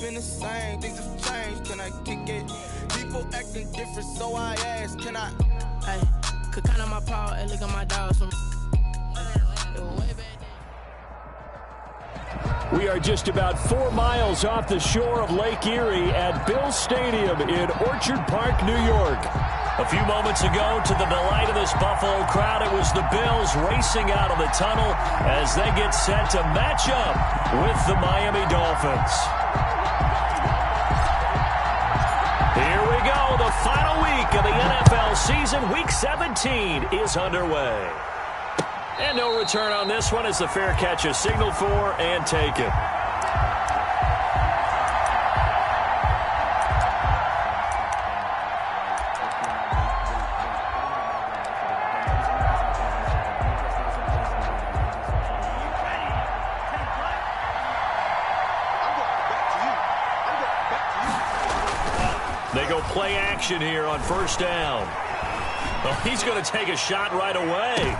been the same. Things have changed, can I kick it? People acting different, so I ask, can I? Hey, could count on my power and look at my dogs from. We are just about 4 miles off the shore of Lake Erie at Bill Stadium in Orchard Park, New York. A few moments ago, to the delight of this Buffalo crowd, it was the Bills racing out of the tunnel as they get set to match up with the Miami Dolphins. Here we go. The final week of the NFL season. Week 17 is underway. And no return on this one as the fair catch is signaled for and taken. They go play action here on first down. Well, he's going to take a shot right away.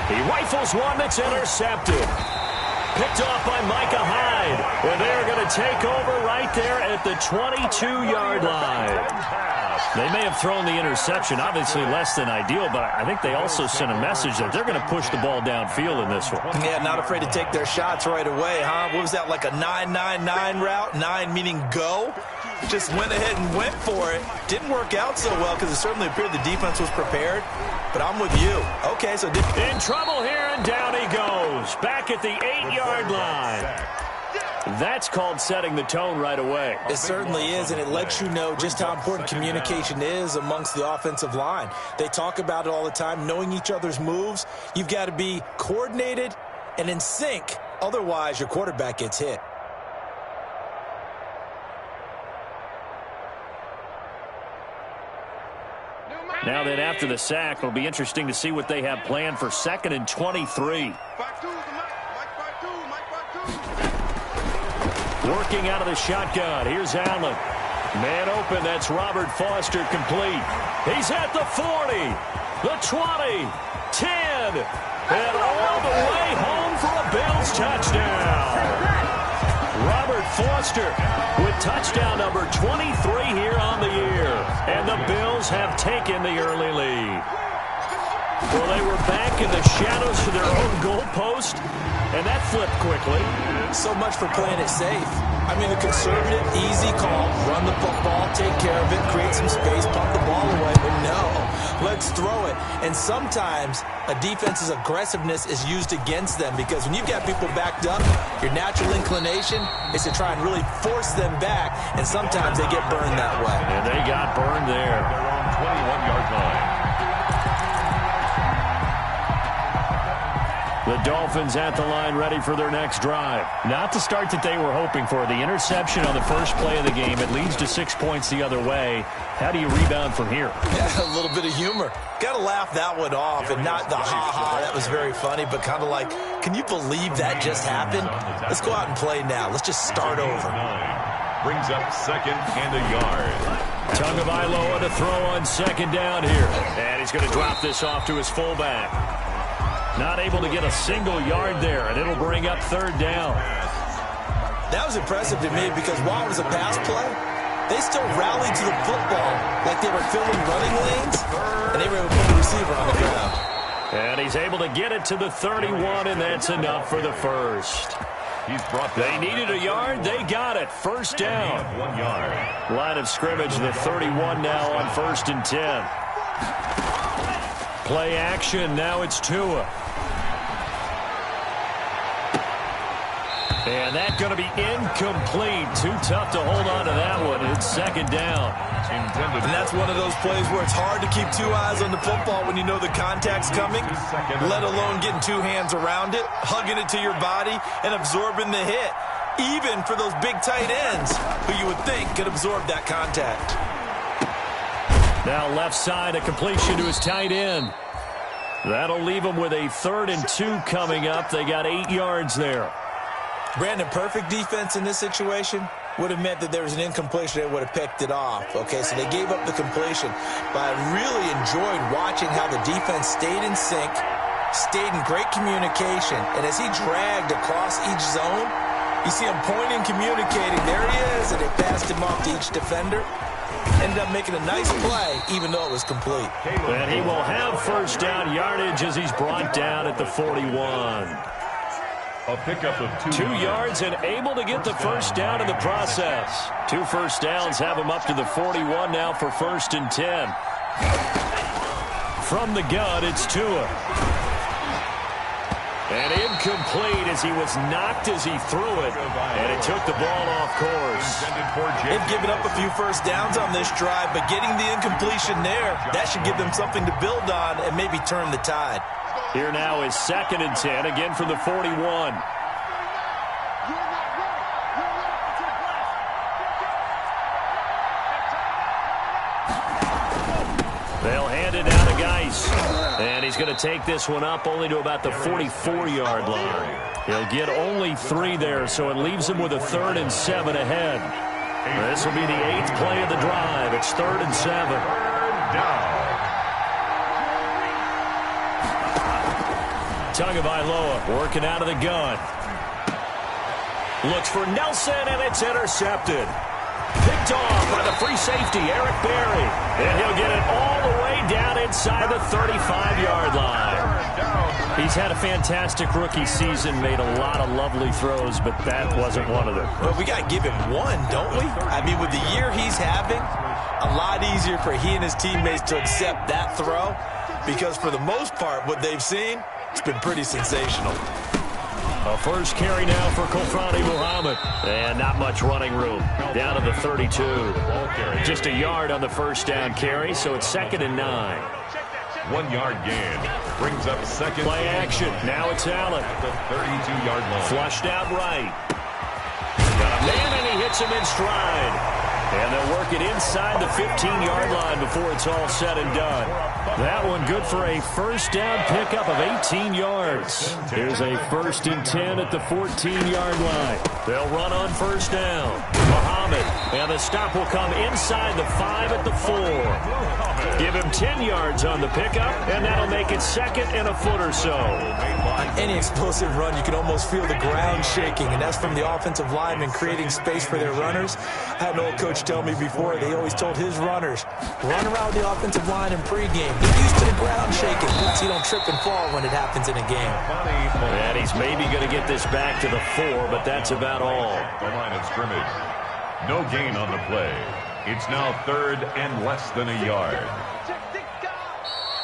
He rifles one that's intercepted. Picked off by Micah Hyde. And they're going to take over right there at the 22-yard line. They may have thrown the interception, obviously less than ideal, but I think they also sent a message that they're going to push the ball downfield in this one. Yeah, not afraid to take their shots right away, huh? What was that, like a 9-9-9 route? 9 meaning go? Just went ahead and went for it. Didn't work out so well because it certainly appeared the defense was prepared. But I'm with you. Okay, so in trouble here, and down he goes. Back at the 8-yard line. That's called setting the tone right away. It certainly is, and it lets you know just how important communication is amongst the offensive line. They talk about it all the time, knowing each other's moves. You've got to be coordinated and in sync. Otherwise, your quarterback gets hit. Now then, after the sack, it'll be interesting to see what they have planned for 2nd and 23. Working out of the shotgun. Here's Allen. Man open. That's Robert Foster complete. He's at the 40, the 20, 10, and all the way home for a Bills touchdown. Robert Foster with touchdown number 23 here on the year. And the Bills have taken the early lead. Well, they were back in the shadows of their own goalpost, and that flipped quickly. So much for playing it safe. I mean, the conservative, easy call, run the football, take care of it, create some space, pump the ball away. But no, let's throw it. And sometimes a defense's aggressiveness is used against them because when you've got people backed up, your natural inclination is to try and really force them back, and sometimes they get burned that way. And they got burned there. They're on 21-yard line. The Dolphins at the line ready for their next drive. Not the start that they were hoping for. The interception on the first play of the game. It leads to 6 points the other way. How do you rebound from here? Yeah, a little bit of humor. Got to laugh that one off and not the ha-ha. That was very funny, but kind of like, can you believe that just happened? Let's go out and play now. Let's just start over. Brings up 2nd and a yard. Tagovailoa to throw on 2nd down here. And he's going to drop this off to his fullback. Not able to get a single yard there, and it'll bring up 3rd down. That was impressive to me because while it was a pass play, they still rallied to the football like they were filling running lanes, and they were able to put the receiver on the ground. And he's able to get it to the 31, and that's enough for the first. They needed a yard. They got it. 1st down. 1 yard. Line of scrimmage, the 31 now on 1st and 10. Play action. Now it's Tua. And that's going to be incomplete. Too tough to hold on to that one. It's 2nd down. And that's one of those plays where it's hard to keep 2 eyes on the football when you know the contact's coming, let alone getting 2 hands around it, hugging it to your body, and absorbing the hit. Even for those big tight ends who you would think could absorb that contact. Now left side, a completion to his tight end. That'll leave him with a 3rd and 2 coming up. They got 8 yards there. Brandon, perfect defense in this situation would have meant that there was an incompletion. They would have picked it off. Okay, so they gave up the completion. But I really enjoyed watching how the defense stayed in sync, stayed in great communication. And as he dragged across each zone, You see him pointing, communicating. There he is, and they passed him off to each defender. Ended up making a nice play, even though it was complete. And he will have first down yardage as he's brought down at the 41. A pickup of 2 yards and able to get the first down in the process. 2 first downs have him up to the 41 now for 1st and 10. From the gun, it's Tua. And incomplete as he was knocked as he threw it. And it took the ball off course. They've given up a few first downs on this drive, but getting the incompletion there, that should give them something to build on and maybe turn the tide. Here now is 2nd and 10, again from the 41. They'll hand it down to Geis. And he's going to take this one up only to about the 44-yard line. He'll get only 3 there, so it leaves him with a 3rd and 7 ahead. This will be the 8th play of the drive. It's 3rd and 7. down. Tagovailoa working out of the gun. Looks for Nelson, and it's intercepted. Picked off by the free safety, Eric Berry. And he'll get it all the way down inside the 35-yard line. He's had a fantastic rookie season, made a lot of lovely throws, but that wasn't one of them. Well, we got to give him one, don't we? I mean, with the year he's having, a lot easier for he and his teammates to accept that throw, because for the most part, what they've seen, it's been pretty sensational. A first carry now for Kofani Muhammad. And not much running room. Down to the 32. Just a yard on the first down carry, so it's 2nd and 9. 1 yard gain. Brings up 2nd. Play action. Now it's Allen. At the 32-yard line. Flushed out right. Got a man, and he hits him in stride. And they'll work it inside the 15-yard line before it's all said and done. That one good for a first down pickup of 18 yards. Here's a 1st and 10 at the 14-yard line. They'll run on first down. Muhammad, and the stop will come inside the 5 at the 4. Give him 10 yards on the pickup, and that'll make it 2nd and a foot or so. On any explosive run, you can almost feel the ground shaking, and that's from the offensive linemen creating space for their runners. I had an old coach tell me before, they always told his runners, run around the offensive line in pregame. Get used to the ground shaking so you don't trip and fall when it happens in a game. And he's maybe going to get this back to the 4, but that's about all. The line of scrimmage. No gain on the play. It's now 3rd and less than a yard.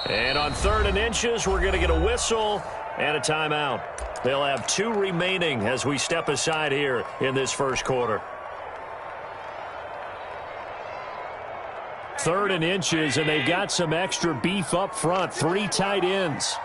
And on 3rd and inches, we're going to get a whistle and a timeout. They'll have 2 remaining as we step aside here in this first quarter. 3rd and inches, and they've got some extra beef up front. 3 tight ends.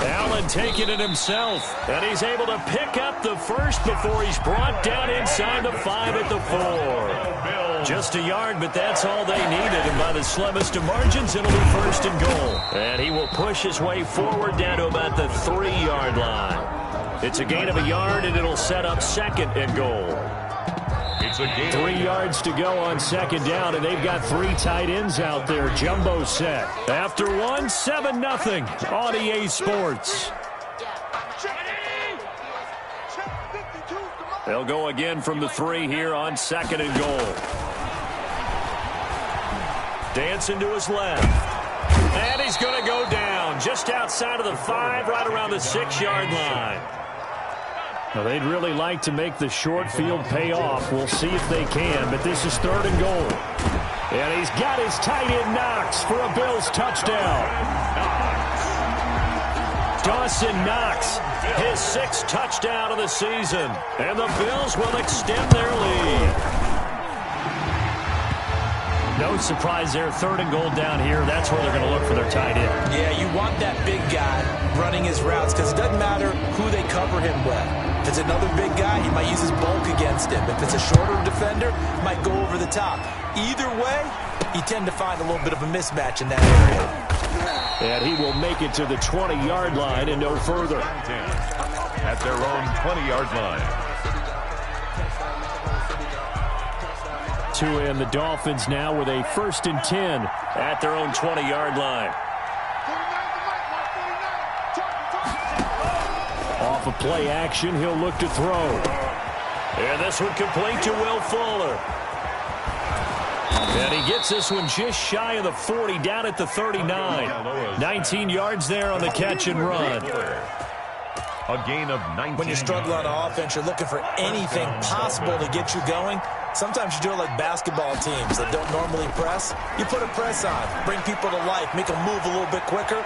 Allen taking it himself, and he's able to pick up the first before he's brought down inside the 5 at the 4. Just a yard, but that's all they needed, and by the slimmest of margins, it'll be 1st and goal. And he will push his way forward down to about the 3-yard line. It's a gain of a yard, and it'll set up 2nd and goal. It's a gain. 3 yards to go on 2nd down, and they've got 3 tight ends out there. Jumbo set. After 1, 7-0 on EA Sports. They'll go again from the 3 here on 2nd and goal. Dancing to his left. And he's going to go down just outside of the 5, right around the 6-yard line. Now, they'd really like to make the short field pay off. We'll see if they can, but this is 3rd and goal. And he's got his tight end Knox for a Bills touchdown. Dawson Knox, his 6th touchdown of the season. And the Bills will extend their lead. No surprise there, 3rd and goal down here. That's where they're going to look for their tight end. Yeah, you want that big guy running his routes because it doesn't matter who they cover him with. If it's another big guy, he might use his bulk against him. If it's a shorter defender, he might go over the top. Either way, you tend to find a little bit of a mismatch in that area. And he will make it to the 20-yard line and no further. At their own 20-yard line. Tua and the Dolphins now with a 1st and 10 at their own 20-yard line. Off of play action, he'll look to throw. And this one complete to Will Fuller. And he gets this one just shy of the 40, down at the 39. 19 yards there on the catch and run. A gain of 19. When you're struggling on offense, you're looking for anything possible to get you going. Sometimes you do it like basketball teams that don't normally press. You put a press on, bring people to life, make them move a little bit quicker.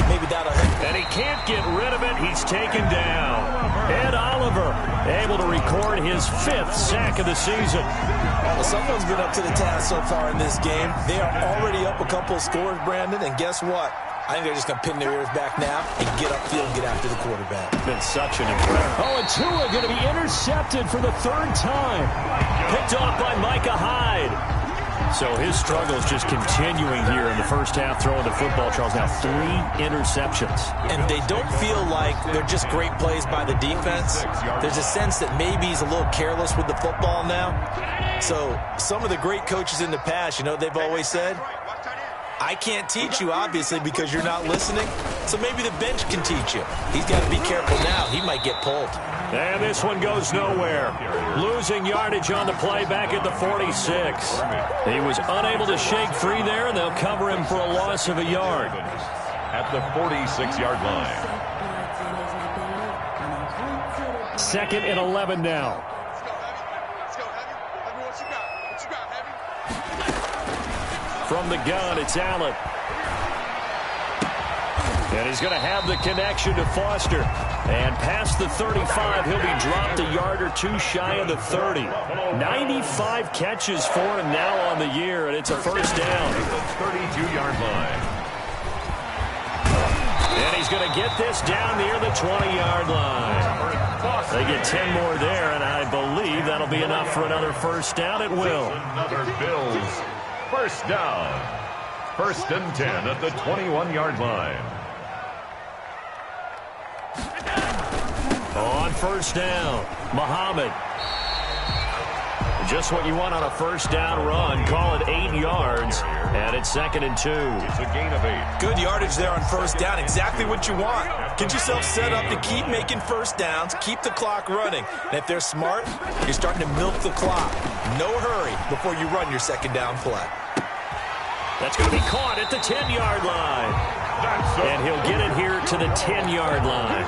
Maybe that'll help. And he can't get rid of it. He's taken down. Ed Oliver able to record his 5th sack of the season. Well, someone's been up to the task so far in this game. They are already up a couple of scores, Brandon, and guess what? I think they're just going to pin their ears back now and get upfield and get after the quarterback. Been such an impression. Oh, and Tua going to be intercepted for the 3rd time. Picked off by Micah Hyde. So his struggles just continuing here in the first half, throwing the football. Charles, now 3 interceptions. And they don't feel like they're just great plays by the defense. There's a sense that maybe he's a little careless with the football now. So some of the great coaches in the past, you know, they've always said, I can't teach you, obviously, because you're not listening. So maybe the bench can teach you. He's got to be careful now. He might get pulled. And this one goes nowhere. Losing yardage on the play back at the 46. He was unable to shake free there, and they'll cover him for a loss of a yard. At the 46-yard line. 2nd and 11 now. From the gun, it's Allen. And he's going to have the connection to Foster. And past the 35, he'll be dropped a yard or 2 shy of the 30. 95 catches for him now on the year, and it's a first down. 32-yard line. And he's going to get this down near the 20-yard line. They get 10 more there, and I believe that'll be enough for another first down. It will. Another Bills. First down. 1st and 10 at the 21-yard line. On first down, Muhammad. Just what you want on a first down run. Call it 8 yards, and it's 2nd and 2. It's a gain of 8. Good yardage there on first down. Exactly what you want. Get yourself set up to keep making first downs, keep the clock running. And if they're smart, you're starting to milk the clock. No hurry before you run your 2nd down play. That's going to be caught at the 10-yard line. And he'll get it here to the 10-yard line.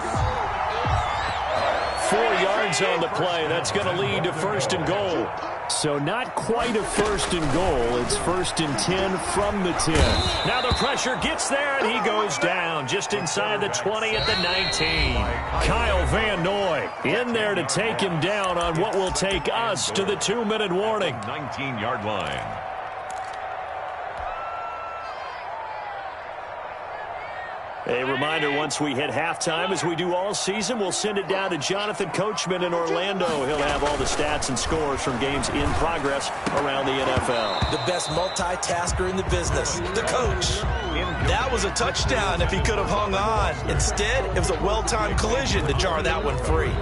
4 yards on the play. That's going to lead to 1st and goal. So not quite a 1st and goal. It's 1st and 10 from the 10. Now the pressure gets there, and he goes down just inside the 20 at the 19. Kyle Van Noy in there to take him down on what will take us to the 2-minute warning. 19-yard line. A reminder, once we hit halftime, as we do all season, we'll send it down to Jonathan Coachman in Orlando. He'll have all the stats and scores from games in progress around the NFL. The best multitasker in the business, the coach. That was a touchdown if he could have hung on. Instead, it was a well-timed collision to jar that one free.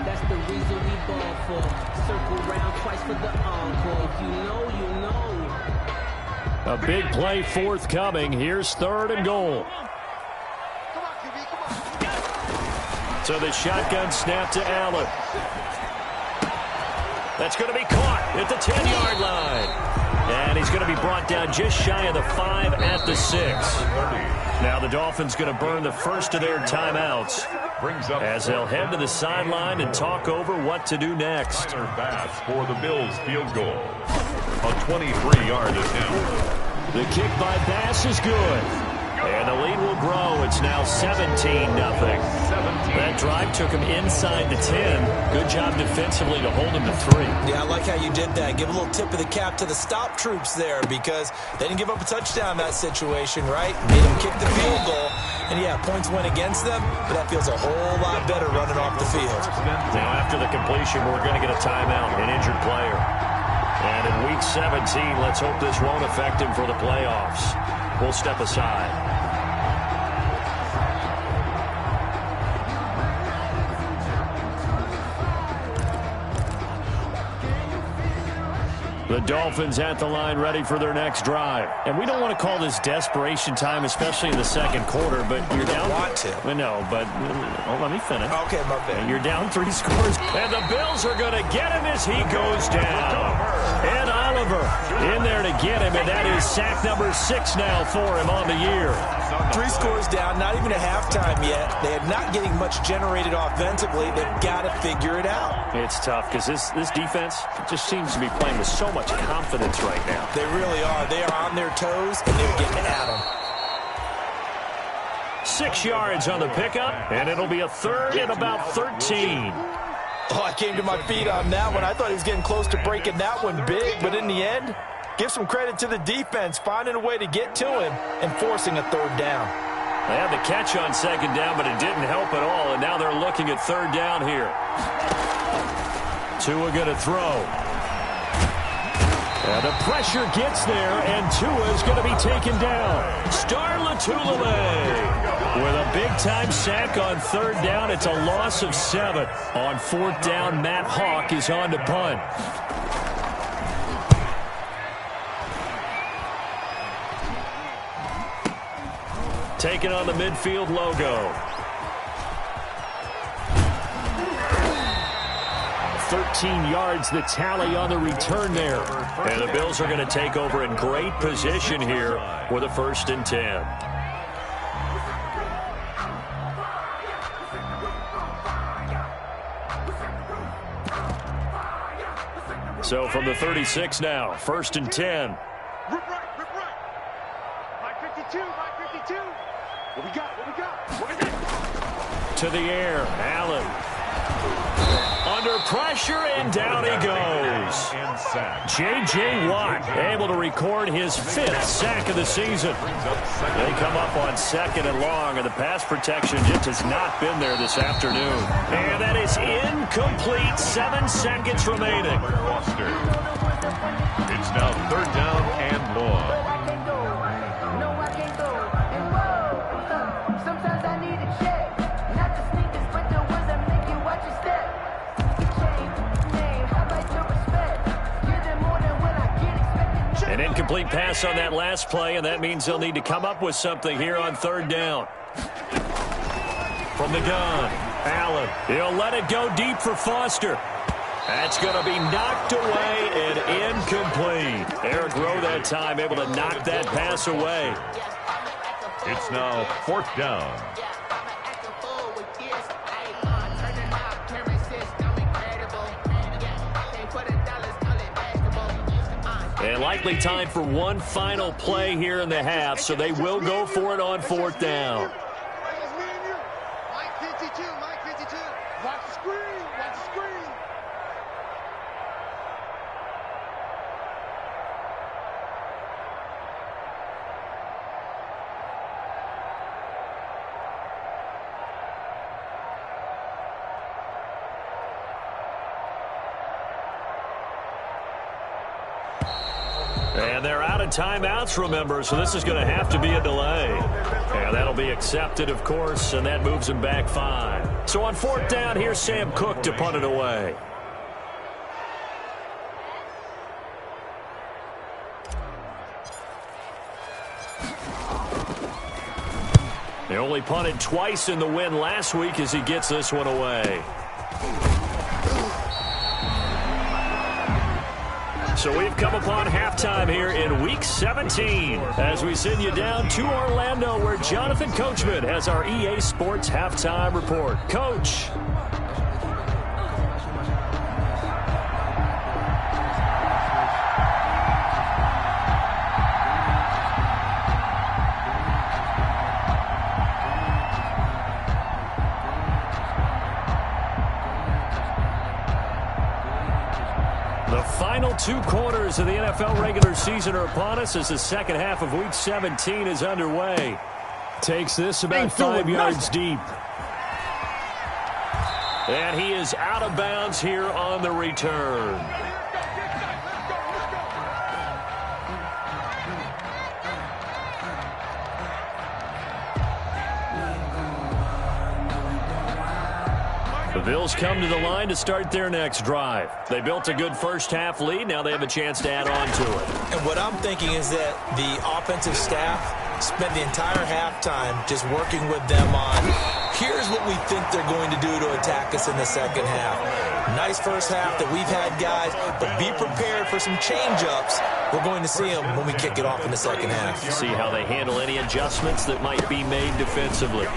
That's the reason we ball for. Circle round twice for the encore. If you know, you know. A big play forthcoming. Here's 3rd and goal. So the shotgun snap to Allen. That's going to be caught at the 10-yard line. And he's going to be brought down just shy of the 5 at the 6. Now the Dolphins going to burn the first of their timeouts as they'll head to the sideline and talk over what to do next. Bass for the Bills field goal. A 23-yard attempt. The kick by Bass is good. And the lead will grow. It's now 17-0. That drive took him inside the 10. Good job defensively to hold him to 3. Yeah, I like how you did that. Give a little tip of the cap to the stop troops there because they didn't give up a touchdown in that situation, right? Made them kick the field goal. And, yeah, points went against them, but that feels a whole lot better running off the field. Now, after the completion, we're going to get a timeout, an injured player. And in Week 17, let's hope this won't affect him for the playoffs. We'll step aside. The Dolphins at the line ready for their next drive. And we don't want to call this desperation time, especially in the second quarter, but you're down. Want to. No, but let me finish. Okay, my bad. You're down 3 scores. And the Bills are going to get him as he goes down. And Oliver in there to get him, and that is sack number 6 now for him on the year. 3 scores down, not even a halftime yet. They are not getting much generated offensively. They've got to figure it out. It's tough because this defense just seems to be playing with so much confidence right now. They really are. They are on their toes, and they're getting at them. 6 yards on the pickup, and it'll be a third and about 13. Oh, I came to my feet on that one. I thought he was getting close to breaking that one big, but in the end, give some credit to the defense, finding a way to get to him and forcing a third down. They had the catch on second down, but it didn't help at all, and now they're looking at third down here. Tua going to throw. And the pressure gets there, and Tua's going to be taken down. Star Latulippe with a big-time sack on third down. It's a loss of 7. On fourth down, Matt Hawk is on to punt. Taking on the midfield logo. 13 yards the tally on the return there. And the Bills are going to take over in great position here with a 1st and 10. So from the 36 now, 1st and 10. Rip right. Mike 52. What we got? To the air, Allen. Under pressure, and down he goes. J.J. Watt able to record his 5th sack of the season. They come up on 2nd and long, and the pass protection just has not been there this afternoon. And that is incomplete. 7 seconds remaining. It's now 3rd down and long. An incomplete pass on that last play, and that means they'll need to come up with something here on 3rd down. From the gun, Allen. He'll let it go deep for Foster. That's going to be knocked away and incomplete. Eric Rowe that time able to knock that pass away. It's now 4th down. And likely time for one final play here in the half, so they will go for it on 4th down. Mike 52. Watch the screen. And they're out of timeouts, remember, so this is going to have to be a delay. And that'll be accepted, of course, and that moves them back 5. So on 4th down, here's Sam Cook to punt it away. They only punted twice in the win last week as he gets this one away. So we've come upon halftime here in Week 17 as we send you down to Orlando where Jonathan Coachman has our EA Sports Halftime Report. Coach. Final 2 quarters of the NFL regular season are upon us as the second half of Week 17 is underway. Takes this about 5 yards deep. And he is out of bounds here on the return. Bills come to the line to start their next drive. They built a good first-half lead. Now they have a chance to add on to it. And what I'm thinking is that the offensive staff spent the entire halftime just working with them on, here's what we think they're going to do to attack us in the second half. Nice first half that we've had, guys, but be prepared for some change-ups. We're going to see them when we kick it off in the second half. See how they handle any adjustments that might be made defensively.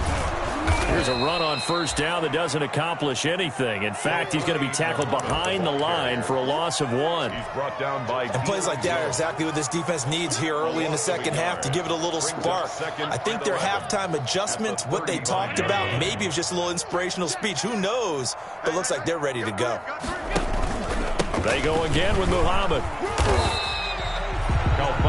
Here's a run on first down that doesn't accomplish anything. In fact, he's going to be tackled behind the line for a loss of 1. He's brought down by... And plays like that are exactly what this defense needs here early in the second half to give it a little spark. I think their halftime adjustments, what they talked about, maybe it was just a little inspirational speech. Who knows? But it looks like they're ready to go. They go again with Muhammad.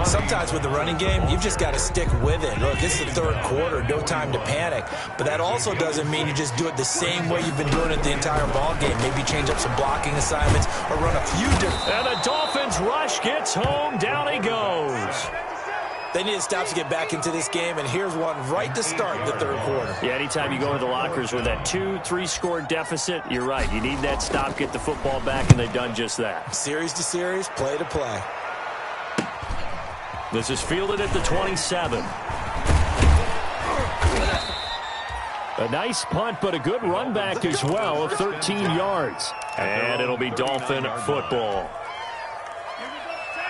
Sometimes with the running game, you've just got to stick with it. Look, this is the third quarter, no time to panic. But that also doesn't mean you just do it the same way you've been doing it the entire ball game. Maybe change up some blocking assignments or run a few different... And the Dolphins rush gets home. Down he goes. They need to stop to get back into this game, and here's one right to start the third quarter. Yeah, anytime you go to the lockers with that 2-3 score deficit, you're right. You need that stop, get the football back, and they've done just that. Series to series, play to play. This is fielded at the 27. A nice punt, but a good run back as well of 13 yards. And it'll be Dolphin football.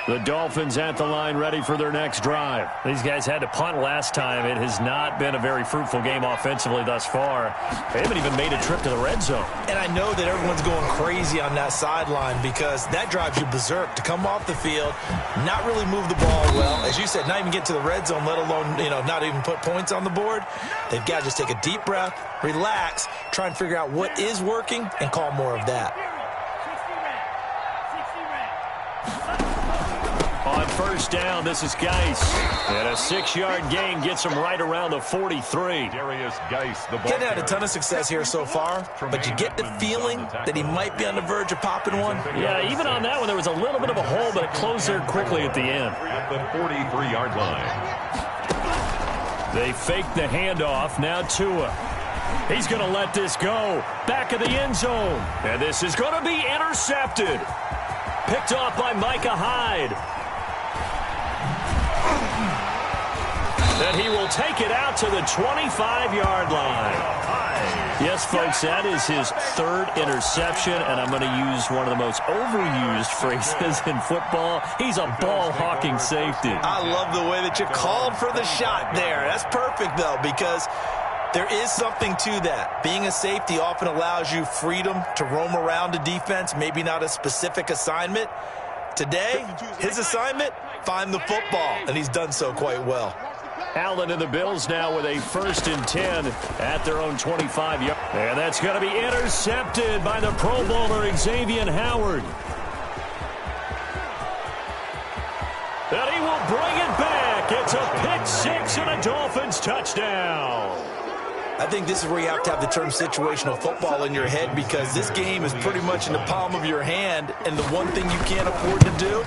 The Dolphins at the line ready for their next drive. These guys had to punt last time. It has not been a very fruitful game offensively thus far. They haven't even made a trip to the red zone. And I know that everyone's going crazy on that sideline because that drives you berserk to come off the field, not really move the ball well. As you said, not even get to the red zone, let alone, not even put points on the board. They've got to just take a deep breath, relax, try and figure out what is working, and call more of that. On first down, this is Geis. And a 6-yard gain gets him right around the 43. Darius Geis, the ball He's had a ton of success here so far, but you get the feeling that he might be on the verge of popping one. Yeah, even on that one, there was a little bit of a hole, but it closed there quickly at the end. At the 43-yard line. They fake the handoff. Now Tua. He's going to let this go. Back of the end zone. And this is going to be intercepted. Picked off by Micah Hyde. And he will take it out to the 25-yard line. Yes, folks, that is his third interception, and I'm going to use one of the most overused phrases in football. He's a ball-hawking safety. I love the way that you called for the shot there. That's perfect, though, because there is something to that. Being a safety often allows you freedom to roam around a defense, maybe not a specific assignment. Today, his assignment, find the football, and he's done so quite well. Allen and the Bills now with a 1st and 10 at their own 25-yard. And that's going to be intercepted by the Pro Bowler Xavier Howard. And he will bring it back. It's a pick six and a Dolphins touchdown. I think this is where you have to have the term situational football in your head because this game is pretty much in the palm of your hand, and the one thing you can't afford to do,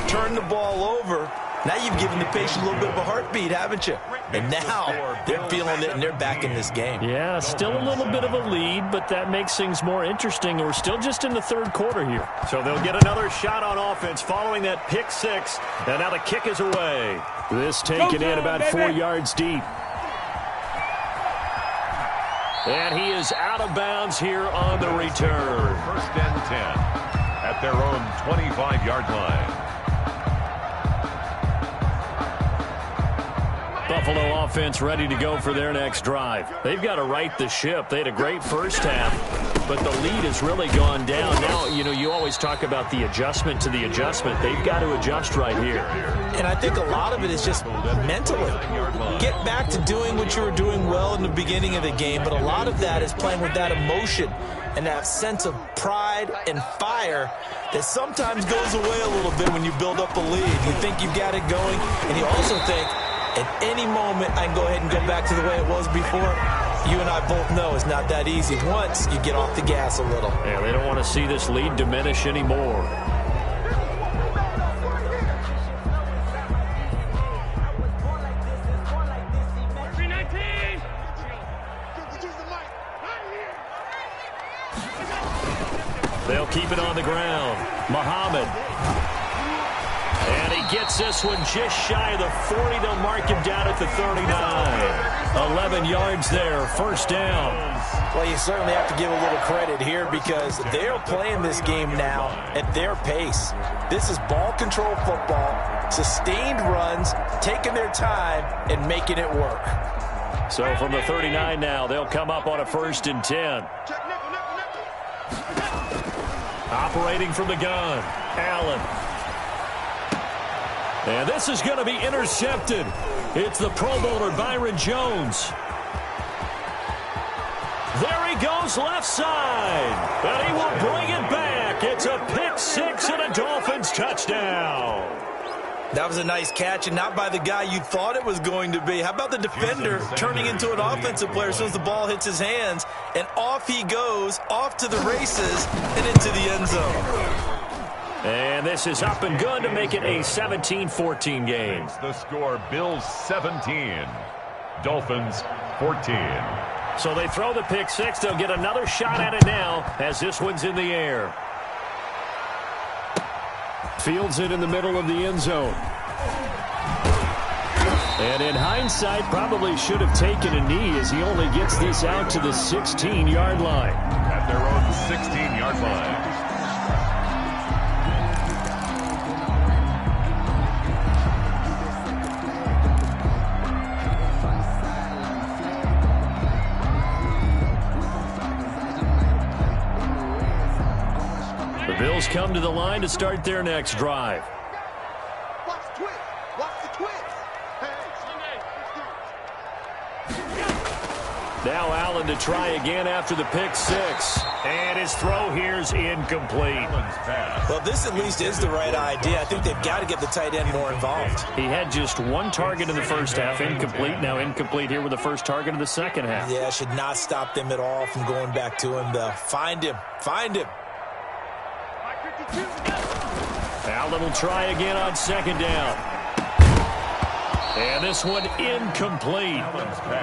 turn the ball over. Now you've given the patient a little bit of a heartbeat, haven't you? And now they're feeling it, and they're back in this game. Yeah, still a little bit of a lead, but that makes things more interesting. We're still just in the third quarter here. So they'll get another shot on offense following that pick six, and now the kick is away. This taken in about 4 yards deep. And he is out of bounds here on the return. 1st and 10 at their own 25-yard line. Buffalo offense ready to go for their next drive. They've got to right the ship. They had a great first half, but the lead has really gone down. Now, you always talk about the adjustment to the adjustment. They've got to adjust right here. And I think a lot of it is just mentally. Get back to doing what you were doing well in the beginning of the game, but a lot of that is playing with that emotion and that sense of pride and fire that sometimes goes away a little bit when you build up a lead. You think you've got it going, and you also think, at any moment, I can go ahead and go back to the way it was before. You and I both know it's not that easy once you get off the gas a little. Yeah, they don't want to see this lead diminish anymore. They'll keep it on the ground. Muhammad. And he gets this one just shy of the 40. They'll mark him down at the 39. 11 yards there, first down. Well, you certainly have to give a little credit here because they're playing this game now at their pace. This is ball control football, sustained runs, taking their time and making it work. So from the 39 now, they'll come up on a 1st and 10. Operating from the gun, Allen. And this is going to be intercepted. It's the Pro Bowler Byron Jones. There he goes left side. And he will bring it back. It's a pick six and a Dolphins touchdown. That was a nice catch, and not by the guy you thought it was going to be. How about the defender turning into an offensive player as soon as the ball hits his hands, and off he goes, off to the races, and into the end zone. And this is up and good to make it a 17-14 game. The score, Bills 17, Dolphins 14. So they throw the pick six. They'll get another shot at it now as this one's in the air. Fields it in the middle of the end zone. And in hindsight, probably should have taken a knee as he only gets this out to the 16-yard line. At their own 16-yard line. The Bills come to the line to start their next drive. Watch the twist. Watch the twist. Now Allen to try again after the pick six. And his throw here's incomplete. Well, this at least is the right idea. I think they've got to get the tight end more involved. He had just one target in the first half, incomplete. Now incomplete here with the first target in the second half. Yeah, should not stop them at all from going back to him, though. Find him. Find him. Allen will try again on second down. And this one incomplete.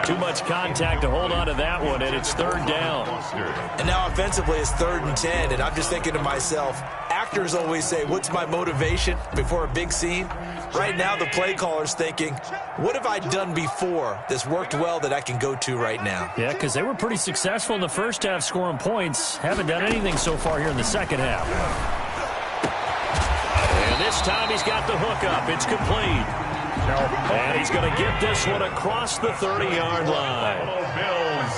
Too much contact to hold on to that one, and it's third down. And now offensively it's 3rd and 10, and I'm just thinking to myself, actors always say, what's my motivation before a big scene? Right now the play caller's thinking, what have I done before that's worked well that I can go to right now? Yeah, because they were pretty successful in the first half scoring points. Haven't done anything so far here in the second half. And this time he's got the hook up. It's complete. And he's going to get this one across the 30-yard line.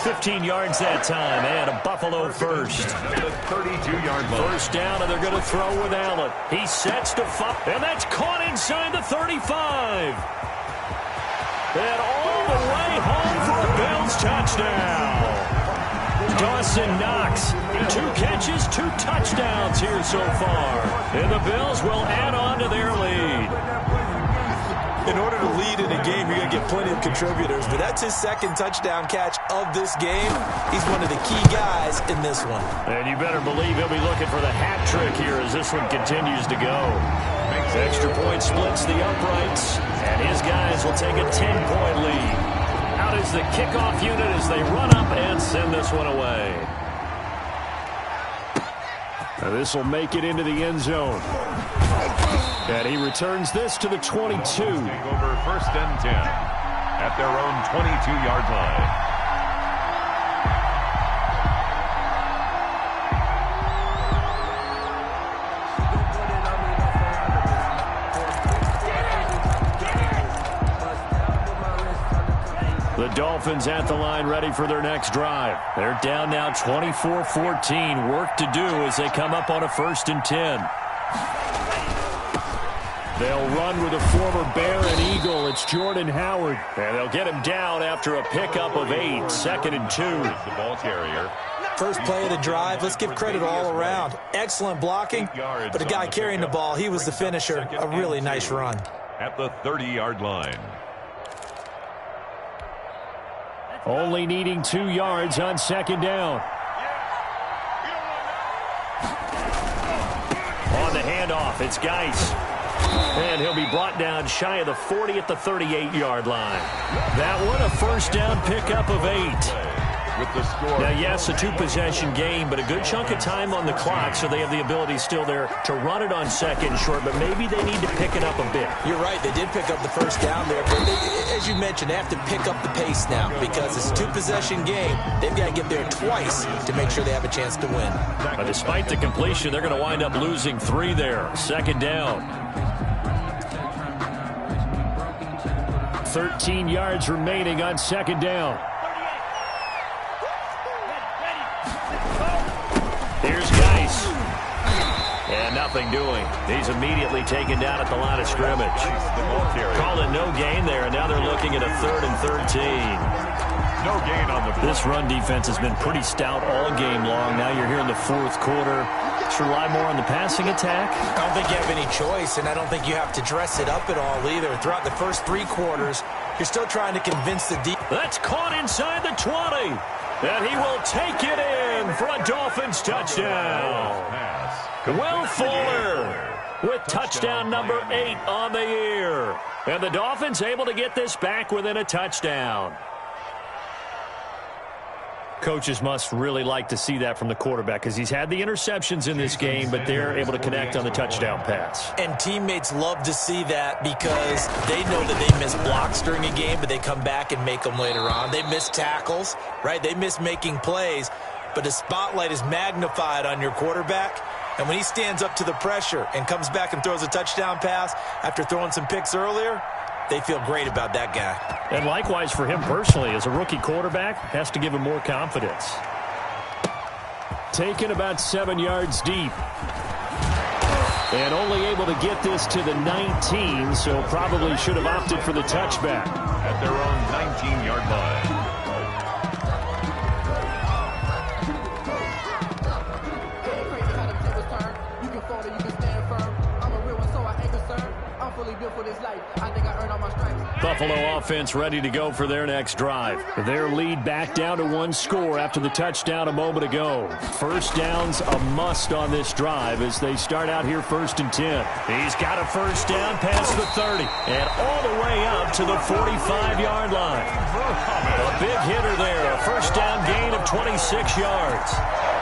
15 yards that time, and a Buffalo first. The 32-yard line. First down, and they're going to throw with Allen. He sets to fire, and that's caught inside the 35. And all the way home for a Bills touchdown. Dawson Knox, 2 catches, 2 touchdowns here so far. And the Bills will add on to their lead. In order to lead in a game, you're going to get plenty of contributors, but that's his 2nd touchdown catch of this game. He's one of the key guys in this one. And you better believe he'll be looking for the hat trick here as this one continues to go. Extra point splits the uprights, and his guys will take a 10-point lead. Out is the kickoff unit as they run up and send this one away. Now this will make it into the end zone. And he returns this to the 22. Over 1st and 10 at their own 22-yard line. The Dolphins at the line ready for their next drive. They're down now 24-14. Work to do as they come up on a 1st and 10. They'll run with a former Bear and Eagle. It's Jordan Howard. And they'll get him down after a pickup of 8. 2nd and 2. The ball carrier. First play of the drive, let's give credit all around. Excellent blocking, but the guy carrying the ball, he was the finisher. A really nice run. At the 30-yard line. Only needing 2 yards on second down. On the handoff, it's Geis. And he'll be brought down shy of the 40 at the 38-yard line. That one, a first down pickup of 8. with the score. Now, yes, a two-possession game, but a good chunk of time on the clock, so they have the ability still there to run it on second short, but maybe they need to pick it up a bit. You're right. They did pick up the first down there, but as you mentioned, they have to pick up the pace now because it's a two-possession game. They've got to get there twice to make sure they have a chance to win. But despite the completion, they're going to wind up losing 3 there. Second down. 13 yards remaining on second down. Here's Geis. And nothing doing. He's immediately taken down at the line of scrimmage. Called it no gain there, and now they're looking at a 3rd and 13. No gain on the play. This run defense has been pretty stout all game long. Now you're here in the fourth quarter. Should rely more on the passing attack? I don't think you have any choice, and I don't think you have to dress it up at all either. Throughout the first 3 quarters, you're still trying to convince the defense. That's caught inside the 20. And he will take it in for a Dolphins touchdown. Will Fuller with touchdown number 8 on the year. And the Dolphins able to get this back within a touchdown. Coaches must really like to see that from the quarterback because he's had the interceptions in this game, but they're able to connect on the touchdown pass. And teammates love to see that because they know that they miss blocks during a game, but they come back and make them later on. They miss tackles, right? They miss making plays, but the spotlight is magnified on your quarterback. And when he stands up to the pressure and comes back and throws a touchdown pass after throwing some picks earlier, they feel great about that guy. And likewise for him personally, as a rookie quarterback, has to give him more confidence. Taken about 7 yards deep. And only able to get this to the 19, so probably should have opted for the touchback. At their own 19-yard line. Buffalo offense ready to go for their next drive. Their lead back down to 1 score after the touchdown a moment ago. First down's a must on this drive as they start out here 1st and 10. He's got a first down past the 30 and all the way up to the 45-yard line. A big hitter there. A first down gain of 26 yards.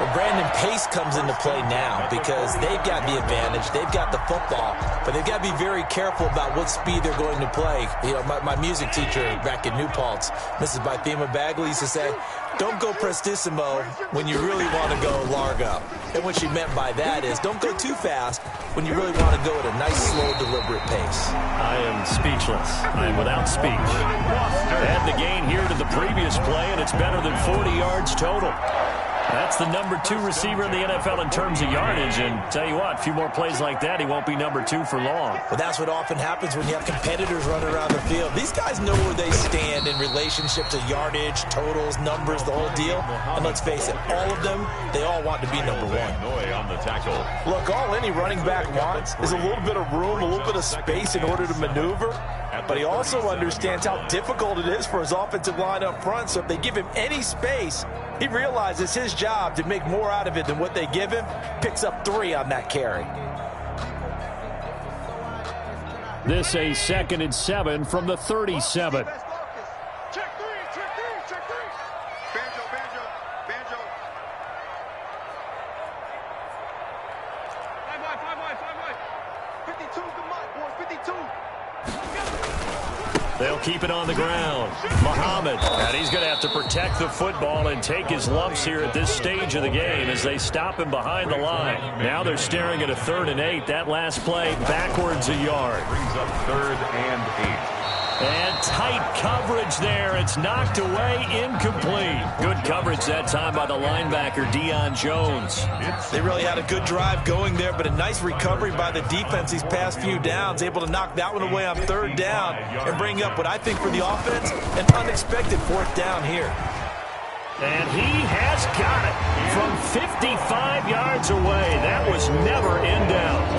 Well, Brandon, pace comes into play now because they've got the advantage. They've got the football, but they've got to be very careful about what speed they're going to play. You know, my music teacher back in New Paltz, Mrs. Bythema Bagley, used to say, don't go prestissimo when you really want to go largo. And what she meant by that is don't go too fast when you really want to go at a nice, slow, deliberate pace. I am speechless. I am without speech. Add the gain here to the previous play, and it's better than 40 yards total. That's the number 2 receiver in the NFL in terms of yardage, and tell you what, a few more plays like that, he won't be number 2 for long. Well, that's what often happens when you have competitors running around the field. These guys know where they stand in relationship to yardage, totals, numbers, the whole deal. And let's face it, all of them, they all want to be number 1. On the tackle. Look, all any running back wants is a little bit of room, a little bit of space in order to maneuver. But he also understands how difficult it is for his offensive line up front. So if they give him any space, he realizes his job to make more out of it than what they give him. Picks up 3 on that carry. This a 2nd and 7 from the 37. Check 3, check 3, check 3. Banjo, banjo, banjo. 5 wide. 52's the mark, boys, 52. They'll keep it on the ground. Muhammad, and he's going to have to protect the football and take his lumps here at this stage of the game as they stop him behind the line. Now they're staring at a 3rd and 8. That last play backwards a yard. Brings up 3rd and 8. And tight coverage there. It's knocked away, incomplete. Good coverage that time by the linebacker, Deion Jones. They really had a good drive going there, but a nice recovery by the defense these past few downs, able to knock that one away on 3rd down and bring up what I think for the offense, an unexpected 4th down here. And he has got it from 55 yards away. That was never in doubt.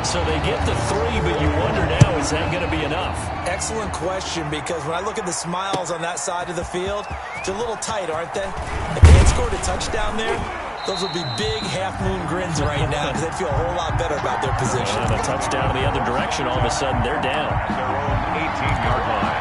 So they get the 3, but you wonder now, is that going to be enough? Excellent question, because when I look at the smiles on that side of the field, it's a little tight, aren't they? If they had scored a touchdown there, those would be big half-moon grins right now because they'd feel a whole lot better about their position. And a touchdown in the other direction, all of a sudden they're down. Their own 18-yard line.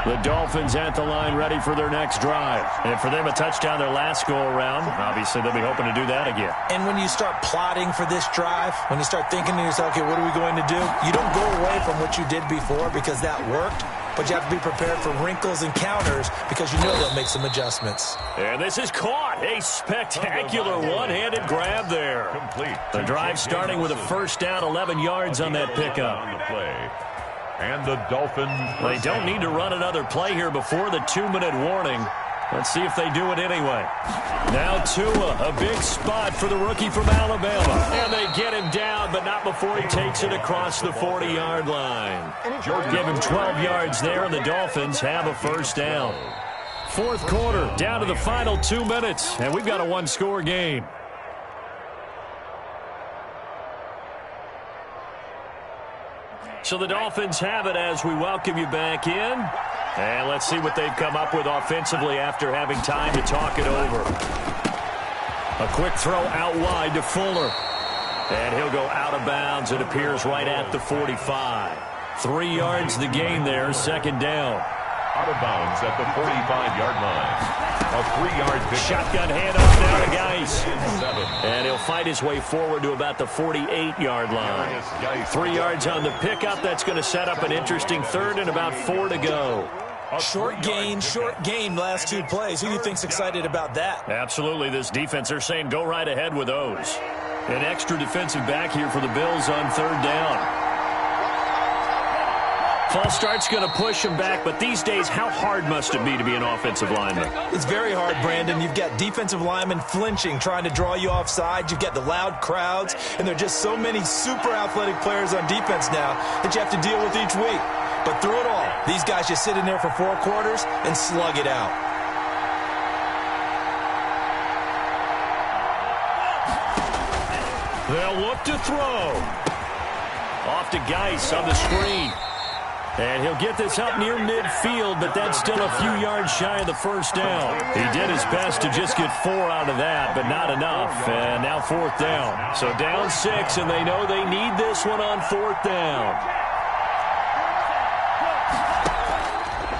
The Dolphins at the line ready for their next drive. And for them, a touchdown their last go-around. Obviously, they'll be hoping to do that again. And when you start plotting for this drive, when you start thinking to yourself, okay, what are we going to do? You don't go away from what you did before because that worked, but you have to be prepared for wrinkles and counters because you know they'll make some adjustments. And this is caught. A spectacular one-handed grab there. Complete. The drive starting with a first down, 11 yards on that pickup. On the play. And the Dolphins. They don't need to run another play here before the 2-minute warning. Let's see if they do it anyway. Now Tua, a big spot for the rookie from Alabama. And they get him down, but not before he takes it across the 40-yard line. Give him 12 yards there, and the Dolphins have a first down. Fourth quarter, down to the final 2 minutes, and we've got a one-score game. So the Dolphins have it as we welcome you back in. And let's see what they've come up with offensively after having time to talk it over. A quick throw out wide to Fuller. And he'll go out of bounds. It appears right at the 45. 3 yards the gain there, second down. Out of bounds at the 45-yard line. A 3-yard pickup. Shotgun handoff now to Geis. And he'll fight his way forward to about the 48-yard line. 3 yards on the pickup. That's going to set up an interesting third and about 4 to go. Short gain last 2 plays. Who do you think's excited about that? Absolutely. This defense, they're saying go right ahead with those. An extra defensive back here for the Bills on third down. False start's going to push him back, but these days, how hard must it be to be an offensive lineman? It's very hard, Brandon. You've got defensive linemen flinching, trying to draw you offside. You've got the loud crowds, and there are just so many super athletic players on defense now that you have to deal with each week. But through it all, these guys just sit in there for 4 quarters and slug it out. They'll look to throw. Off to Geis on the screen. And he'll get this up near midfield, but that's still a few yards shy of the first down. He did his best to just get 4 out of that, but not enough. And now fourth down. So down 6, and they know they need this one on fourth down.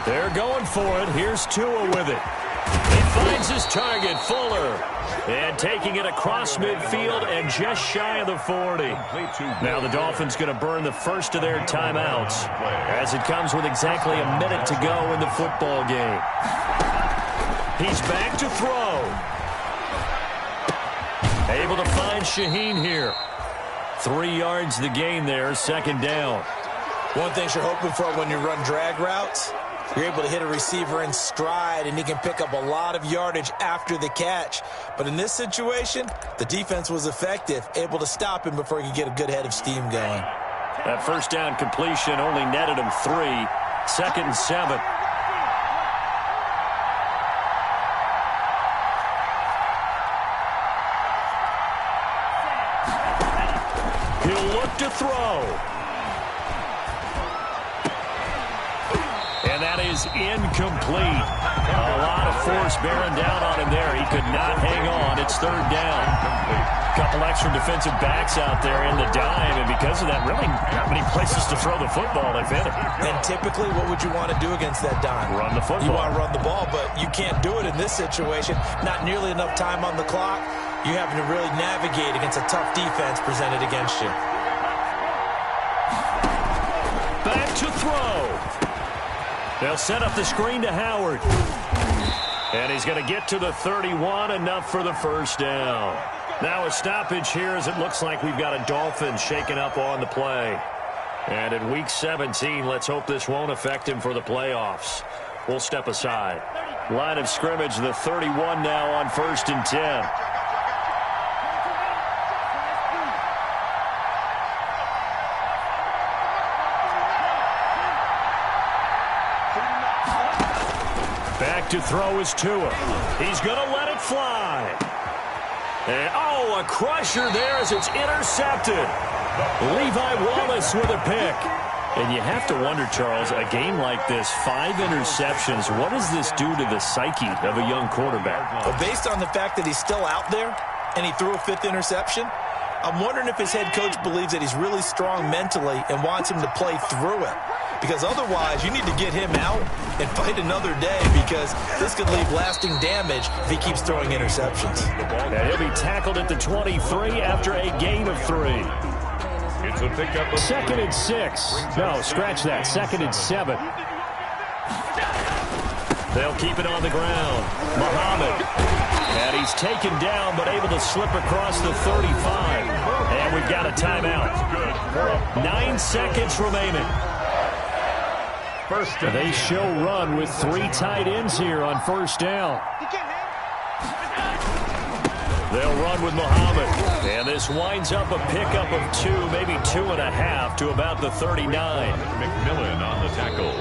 They're going for it. Here's Tua with it. He finds his target, Fuller. And taking it across midfield and just shy of the 40. Now the Dolphins going to burn the first of their timeouts as it comes with exactly a minute to go in the football game. He's back to throw. Able to find Shaheen here. 3 yards the gain there, second down. One thing you're hoping for when you run drag routes, you're able to hit a receiver in stride, and he can pick up a lot of yardage after the catch. But in this situation, the defense was effective, able to stop him before he could get a good head of steam going. That first down completion only netted him 3. 2nd and 7. He'll look to throw. And that is incomplete. A lot of force bearing down on him there. He could not hang on. It's third down. A couple extra defensive backs out there in the dime, and because of that, really not many places to throw the football, if any. And typically, what would you want to do against that dime? Run the football. You want to run the ball, but you can't do it in this situation. Not nearly enough time on the clock. You're having to really navigate against a tough defense presented against you. Back to throw. They'll set up the screen to Howard. And he's going to get to the 31, enough for the first down. Now a stoppage here as it looks like we've got a Dolphin shaken up on the play. And in Week 17, let's hope this won't affect him for the playoffs. We'll step aside. Line of scrimmage, the 31 now on 1st and 10. Back to throw is Tua. He's going to let it fly. And, a crusher there as it's intercepted. Levi Wallace with a pick. And you have to wonder, Charles, a game like this, 5 interceptions, what does this do to the psyche of a young quarterback? Well, based on the fact that he's still out there and he threw a 5th interception, I'm wondering if his head coach believes that he's really strong mentally and wants him to play through it. because otherwise you need to get him out and fight another day, because this could leave lasting damage if he keeps throwing interceptions. And he'll be tackled at the 23 after a gain of 3. It's a pickup of 2nd and 6. No, scratch that. 2nd and 7. They'll keep it on the ground. Muhammad. And he's taken down, but able to slip across the 35. And we've got a timeout. 9 seconds remaining. They show run with 3 tight ends here on 1st down. They'll run with Muhammad. And this winds up a pickup of 2, maybe 2.5 to about the 39. McMillan on the tackle.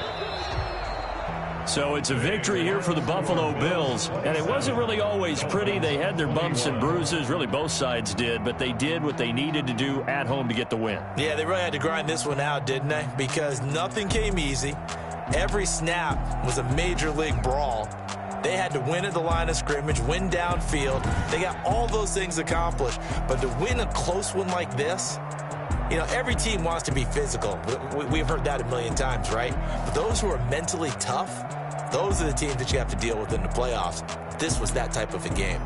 So it's a victory here for the Buffalo Bills. And it wasn't really always pretty. They had their bumps and bruises. Really, both sides did. But they did what they needed to do at home to get the win. Yeah, they really had to grind this one out, didn't they? Because nothing came easy. Every snap was a major league brawl. They had to win at the line of scrimmage, win downfield. They got all those things accomplished. But to win a close one like this, you know, every team wants to be physical. We've heard that a million times, right? But those who are mentally tough, those are the teams that you have to deal with in the playoffs. This was that type of a game.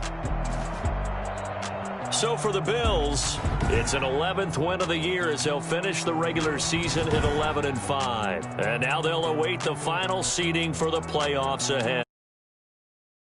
So for the Bills, it's an 11th win of the year as they'll finish the regular season at 11-5. And now they'll await the final seeding for the playoffs ahead.